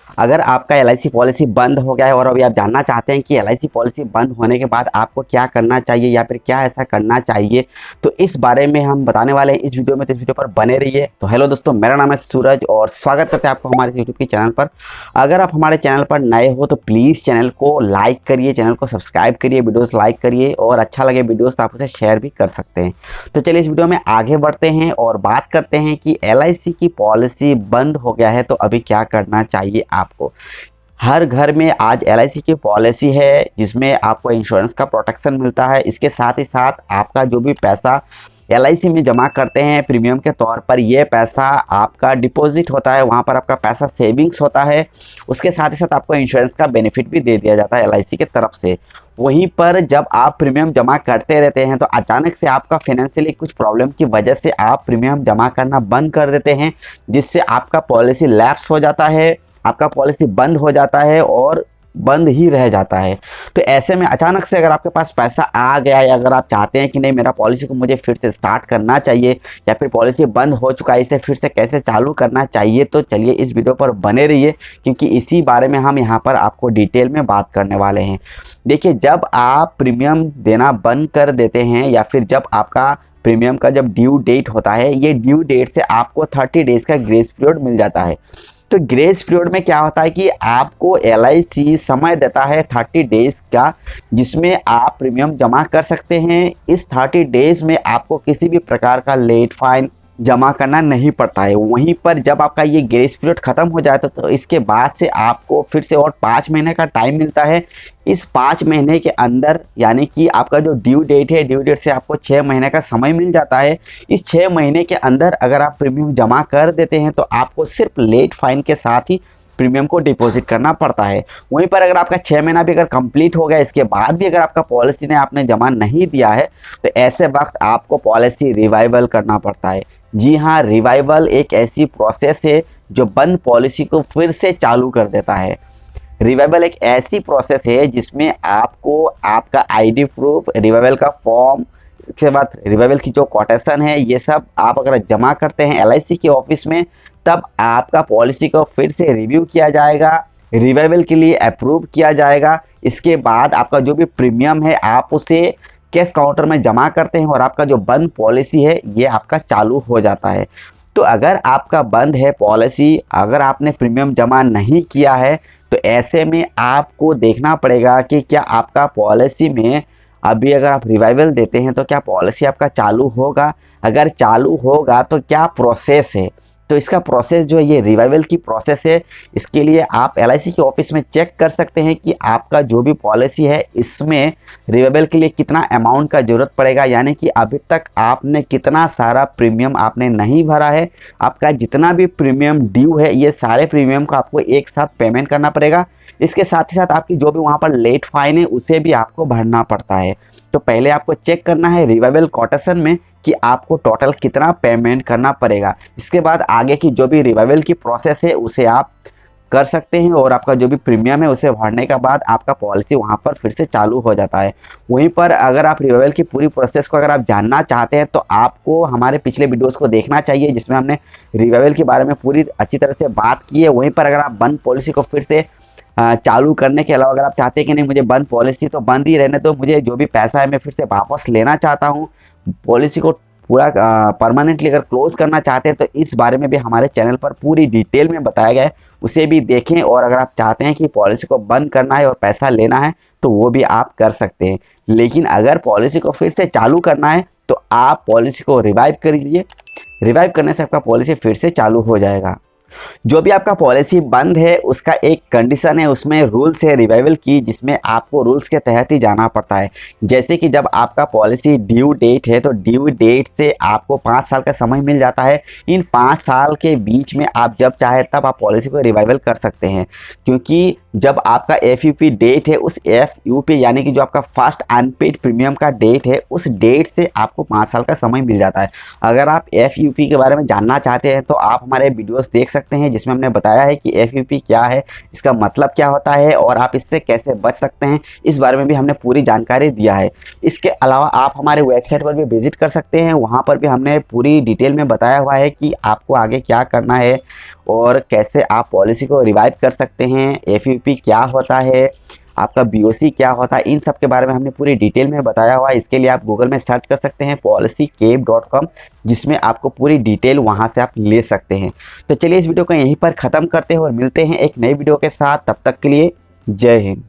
अगर आपका LIC policy बंद हो गया है और अभी आप जानना चाहते हैं कि एलआईसी पॉलिसी बंद होने के बाद आपको क्या करना चाहिए या फिर क्या ऐसा करना चाहिए, तो इस बारे में हम बताने वाले हैं इस वीडियो में। तो इस वीडियो पर बने रहिए। तो हेलो दोस्तों, मेरा नाम है सूरज और स्वागत करते हैं आपको हमारे यूट्यूब के चैनल पर। अगर आप हमारे चैनल पर नए हो तो प्लीज़ चैनल को लाइक करिए, चैनल को सब्सक्राइब करिए, वीडियोज़ लाइक करिए और अच्छा लगे वीडियोज़ तो आप उसे शेयर भी कर सकते हैं। तो चलिए इस वीडियो में आगे बढ़ते हैं और बात करते हैं कि एलआईसी की पॉलिसी बंद हो गया है तो अभी क्या करना चाहिए आपको। हर घर में आज एलआईसी की पॉलिसी है जिसमें आपको इंश्योरेंस का प्रोटेक्शन मिलता है। इसके साथ ही साथ आपका जो भी पैसा एलआईसी में जमा करते हैं प्रीमियम के तौर पर, ये पैसा आपका डिपॉजिट होता है, वहाँ पर आपका पैसा सेविंग्स होता है। उसके साथ ही साथ आपको इंश्योरेंस का बेनिफिट भी दे दिया जाता है एलआईसी की तरफ से। वहीं पर जब आप प्रीमियम जमा करते रहते हैं तो अचानक से आपका फाइनेंशियली कुछ प्रॉब्लम की वजह से आप प्रीमियम जमा करना बंद कर देते हैं, जिससे आपका पॉलिसी लैप्स हो जाता है, आपका पॉलिसी बंद हो जाता है और बंद ही रह जाता है। तो ऐसे में अचानक से अगर आपके पास पैसा आ गया है, अगर आप चाहते हैं कि नहीं मेरा पॉलिसी को मुझे फिर से स्टार्ट करना चाहिए या फिर पॉलिसी बंद हो चुका है इसे फिर से कैसे चालू करना चाहिए, तो चलिए इस वीडियो पर बने रहिए क्योंकि इसी बारे में हम यहाँ पर आपको डिटेल में बात करने वाले हैं। देखिए, जब आप प्रीमियम देना बंद कर देते हैं या फिर जब आपका प्रीमियम का जब ड्यू डेट होता है, ये ड्यू डेट से आपको 30 डेज़ का ग्रेस पीरियड मिल जाता है। तो ग्रेस पीरियड में क्या होता है कि आपको एलआईसी समय देता है 30 डेज़ का, जिसमें आप प्रीमियम जमा कर सकते हैं। इस 30 डेज़ में आपको किसी भी प्रकार का लेट फाइन जमा करना नहीं पड़ता है। वहीं पर जब आपका ये ग्रेस पीरियड ख़त्म हो जाता है तो इसके बाद से आपको फिर से और 5 महीने का टाइम मिलता है। इस 5 महीने के अंदर यानी कि आपका जो ड्यू डेट है, ड्यू डेट से आपको 6 महीने का समय मिल जाता है। इस 6 महीने के अंदर अगर आप प्रीमियम जमा कर देते हैं तो आपको सिर्फ लेट फाइन के साथ ही प्रीमियम को डिपॉजिट करना पड़ता है। वहीं पर अगर आपका 6 महीना भी अगर कंप्लीट हो गया, इसके बाद भी अगर आपका पॉलिसी ने आपने जमा नहीं दिया है तो ऐसे वक्त आपको पॉलिसी रिवाइवल करना पड़ता है। जी हाँ, रिवाइवल एक ऐसी प्रोसेस है जो बंद पॉलिसी को फिर से चालू कर देता है। रिवाइवल एक ऐसी प्रोसेस है जिसमें आपको आपका आईडी प्रूफ, रिवाइवल का फॉर्म, इसके बाद रिवाइवल की जो कोटेशन है, ये सब आप अगर जमा करते हैं एलआईसी के ऑफिस में, तब आपका पॉलिसी को फिर से रिव्यू किया जाएगा, रिवाइवल के लिए अप्रूव किया जाएगा। इसके बाद आपका जो भी प्रीमियम है आप उसे कैश काउंटर में जमा करते हैं और आपका जो बंद पॉलिसी है ये आपका चालू हो जाता है। तो अगर आपका बंद है पॉलिसी, अगर आपने प्रीमियम जमा नहीं किया है, तो ऐसे में आपको देखना पड़ेगा कि क्या आपका पॉलिसी में अभी अगर आप रिवाइवल देते हैं तो क्या पॉलिसी आपका चालू होगा। अगर चालू होगा तो क्या प्रोसेस है, तो इसका प्रोसेस जो है ये रिवाइवल की प्रोसेस है। इसके लिए आप एलआईसी के ऑफिस में चेक कर सकते हैं कि आपका जो भी पॉलिसी है इसमें रिवाइवल के लिए कितना अमाउंट का ज़रूरत पड़ेगा, यानी कि अभी तक आपने कितना सारा प्रीमियम आपने नहीं भरा है। आपका जितना भी प्रीमियम ड्यू है ये सारे प्रीमियम को आपको एक साथ पेमेंट करना पड़ेगा। इसके साथ ही साथ आपकी जो भी वहाँ पर लेट फाइन है उसे भी आपको भरना पड़ता है। तो पहले आपको चेक करना है रिवाइवल कोटेशन में कि आपको टोटल कितना पेमेंट करना पड़ेगा। इसके बाद आगे की जो भी रिवाइवल की प्रोसेस है उसे आप कर सकते हैं और आपका जो भी प्रीमियम है उसे भरने के बाद आपका पॉलिसी वहाँ पर फिर से चालू हो जाता है। वहीं पर अगर आप रिवाइवल की पूरी प्रोसेस को अगर आप जानना चाहते हैं तो आपको हमारे पिछले वीडियोस को देखना चाहिए जिसमें हमने रिवाइवल के बारे में पूरी अच्छी तरह से बात की है। वहीं पर अगर आप बंद पॉलिसी को फिर से चालू करने के अलावा अगर आप चाहते हैं कि नहीं मुझे बंद पॉलिसी तो बंद ही रहने दो, मुझे जो भी पैसा है मैं फिर से वापस लेना चाहता हूँ, पॉलिसी को पूरा परमानेंटली अगर क्लोज करना चाहते हैं, तो इस बारे में भी हमारे चैनल पर पूरी डिटेल में बताया गया है, उसे भी देखें। और अगर आप चाहते हैं कि पॉलिसी को बंद करना है और पैसा लेना है तो वो भी आप कर सकते हैं। लेकिन अगर पॉलिसी को फिर से चालू करना है तो आप पॉलिसी को रिवाइव कर लीजिए। रिवाइव करने से आपका पॉलिसी फिर से चालू हो जाएगा। जो भी आपका पॉलिसी बंद है उसका एक कंडीशन है, उसमें रूल्स है रिवाइवल की, जिसमें आपको रूल्स के तहत ही जाना पड़ता है। जैसे कि जब आपका पॉलिसी ड्यू डेट है तो ड्यू डेट से आपको 5 साल का समय मिल जाता है। इन 5 साल के बीच में आप जब चाहे तब आप पॉलिसी को रिवाइवल कर सकते हैं, क्योंकि जब आपका एफयूपी डेट है उस एफयूपी यानी कि जो आपका फर्स्ट अनपेड प्रीमियम का डेट है उस डेट से आपको 5 साल का समय मिल जाता है। अगर आप एफयूपी के बारे में जानना चाहते हैं तो आप हमारे वीडियोस देख सकते हैं जिसमें हमने बताया है कि एफयूपी क्या है, इसका मतलब क्या होता है और आप इससे कैसे बच सकते हैं, इस बारे में भी हमने पूरी जानकारी दिया है। इसके अलावा आप हमारे वेबसाइट पर भी विजिट कर सकते हैं, वहाँ पर भी हमने पूरी डिटेल में बताया हुआ है कि आपको आगे क्या करना है और कैसे आप पॉलिसी को रिवाइव कर सकते हैं, एफयूपी क्या होता है, आपका बीओसी क्या होता है, इन सब के बारे में हमने पूरी डिटेल में बताया हुआ है। इसके लिए आप गूगल में सर्च कर सकते हैं policycap.com, जिसमें आपको पूरी डिटेल वहां से आप ले सकते हैं। तो चलिए इस वीडियो को यहीं पर ख़त्म करते हैं और मिलते हैं एक नई वीडियो के साथ। तब तक के लिए जय हिंद।